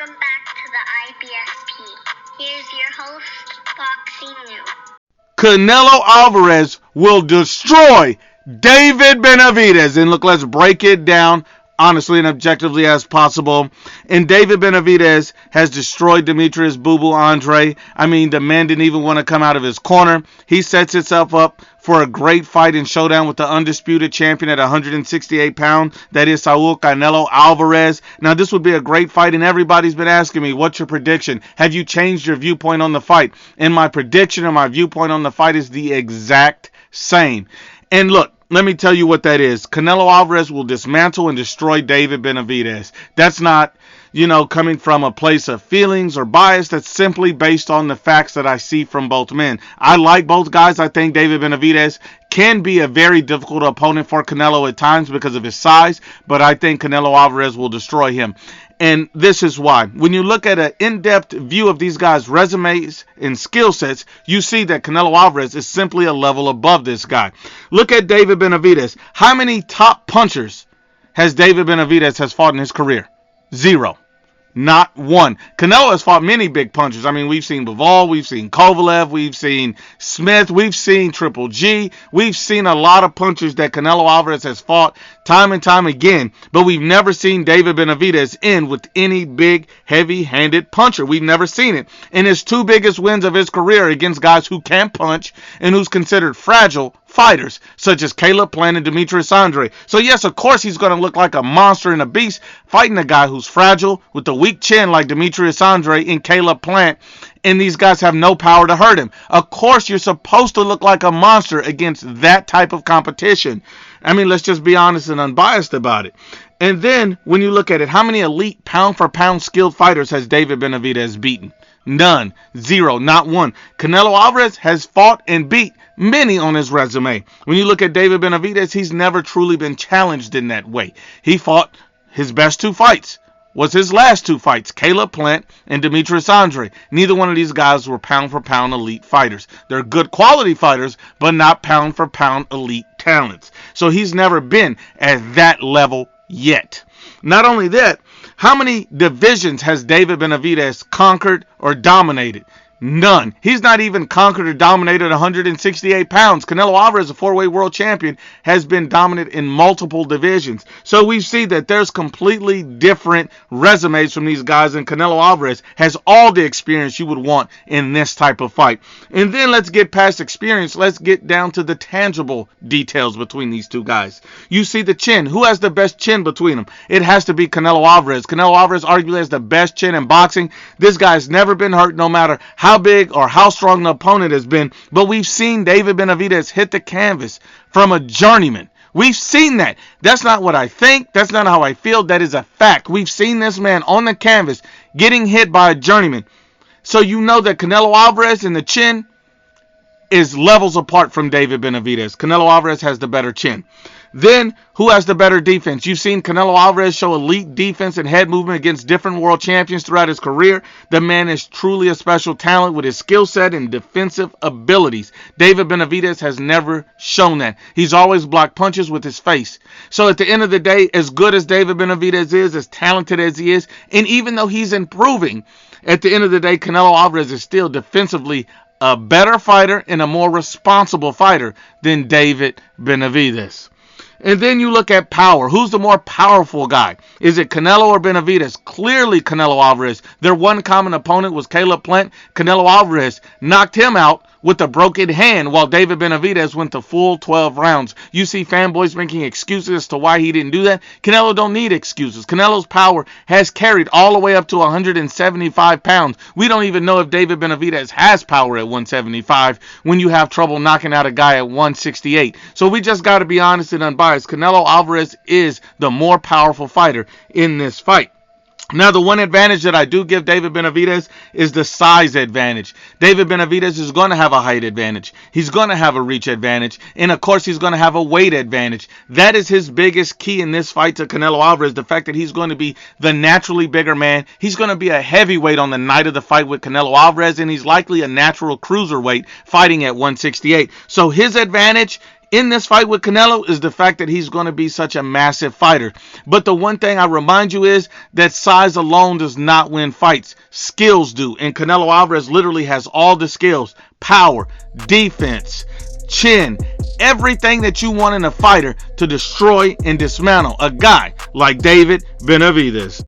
Welcome back to the IBFP. Here's your host, Boxing New. Canelo Alvarez will destroy David Benavidez. And look, let's break it down honestly and objectively as possible. And David Benavidez has destroyed Demetrius Boo Boo Andre. I mean, the man didn't even want to come out of his corner. He sets himself up for a great fight and showdown with the undisputed champion at 168 pounds. That is Saul Canelo Alvarez. Now, this would be a great fight, and everybody's been asking me, what's your prediction? Have you changed your viewpoint on the fight? And my prediction and my viewpoint on the fight is the exact same. And look, let me tell you what that is. Canelo Alvarez will dismantle and destroy David Benavidez. That's not, coming from a place of feelings or bias. That's simply based on the facts that I see from both men. I like both guys. I think David Benavidez can be a very difficult opponent for Canelo at times because of his size, but I think Canelo Alvarez will destroy him. And this is why. When you look at an in-depth view of these guys' resumes and skill sets, you see that Canelo Alvarez is simply a level above this guy. Look at David Benavidez. How many top punchers has David Benavidez has fought in his career? 0. Not one. Canelo has fought many big punchers. I mean, we've seen Bivol, we've seen Kovalev, we've seen Smith, we've seen Triple G. We've seen a lot of punchers that Canelo Alvarez has fought time and time again, but we've never seen David Benavidez end with any big, heavy-handed puncher. We've never seen it. And his two biggest wins of his career against guys who can't punch and who's considered fragile fighters, such as Caleb Plant and Demetrius Andre. So yes, of course he's going to look like a monster and a beast fighting a guy who's fragile with a weak chin like Demetrius Andre and Caleb Plant, and these guys have no power to hurt him. Of course you're supposed to look like a monster against that type of competition. I mean, let's just be honest and unbiased about it. And then when you look at it, how many elite pound-for-pound skilled fighters has David Benavidez beaten? None. 0. Not one. Canelo Alvarez has fought and beat many on his resume. When you look at David Benavidez, he's never truly been challenged in that way. He fought his best 2 fights. Was his last 2 fights, Caleb Plant and Demetrius Andre. Neither one of these guys were pound-for-pound elite fighters. They're good quality fighters, but not pound-for-pound elite talents. So he's never been at that level yet. Not only that, how many divisions has David Benavidez conquered or dominated? None. He's not even conquered or dominated 168 pounds. Canelo Alvarez, a 4-way world champion, has been dominant in multiple divisions. So we see that there's completely different resumes from these guys, and Canelo Alvarez has all the experience you would want in this type of fight. And then let's get past experience. Let's get down to the tangible details between these two guys. You see the chin. Who has the best chin between them? It has to be Canelo Alvarez. Canelo Alvarez arguably has the best chin in boxing. This guy's never been hurt, no matter how big or how strong the opponent has been. But we've seen David Benavidez hit the canvas from a journeyman. We've seen that. That's not what I think. That's not how I feel. That is a fact. We've seen this man on the canvas getting hit by a journeyman. So you know that Canelo Alvarez in the chin is levels apart from David Benavidez. Canelo Alvarez has the better chin. Then, who has the better defense? You've seen Canelo Alvarez show elite defense and head movement against different world champions throughout his career. The man is truly a special talent with his skill set and defensive abilities. David Benavidez has never shown that. He's always blocked punches with his face. So at the end of the day, as good as David Benavidez is, as talented as he is, and even though he's improving, at the end of the day, Canelo Alvarez is still defensively a better fighter and a more responsible fighter than David Benavidez. And then you look at power. Who's the more powerful guy? Is it Canelo or Benavidez? Clearly Canelo Alvarez. Their one common opponent was Caleb Plant. Canelo Alvarez knocked him out with a broken hand while David Benavidez went the full 12 rounds. You see fanboys making excuses as to why he didn't do that. Canelo don't need excuses. Canelo's power has carried all the way up to 175 pounds. We don't even know if David Benavidez has power at 175 when you have trouble knocking out a guy at 168. So we just got to be honest and unbiased. Canelo Alvarez is the more powerful fighter in this fight. Now, the one advantage that I do give David Benavidez is the size advantage. David Benavidez is going to have a height advantage. He's going to have a reach advantage. And, of course, he's going to have a weight advantage. That is his biggest key in this fight to Canelo Alvarez, the fact that he's going to be the naturally bigger man. He's going to be a heavyweight on the night of the fight with Canelo Alvarez, and he's likely a natural cruiserweight fighting at 168. So his advantage in this fight with Canelo is the fact that he's going to be such a massive fighter. But the one thing I remind you is that size alone does not win fights. Skills do. And Canelo Alvarez literally has all the skills: power, defense, chin, everything that you want in a fighter to destroy and dismantle a guy like David Benavidez.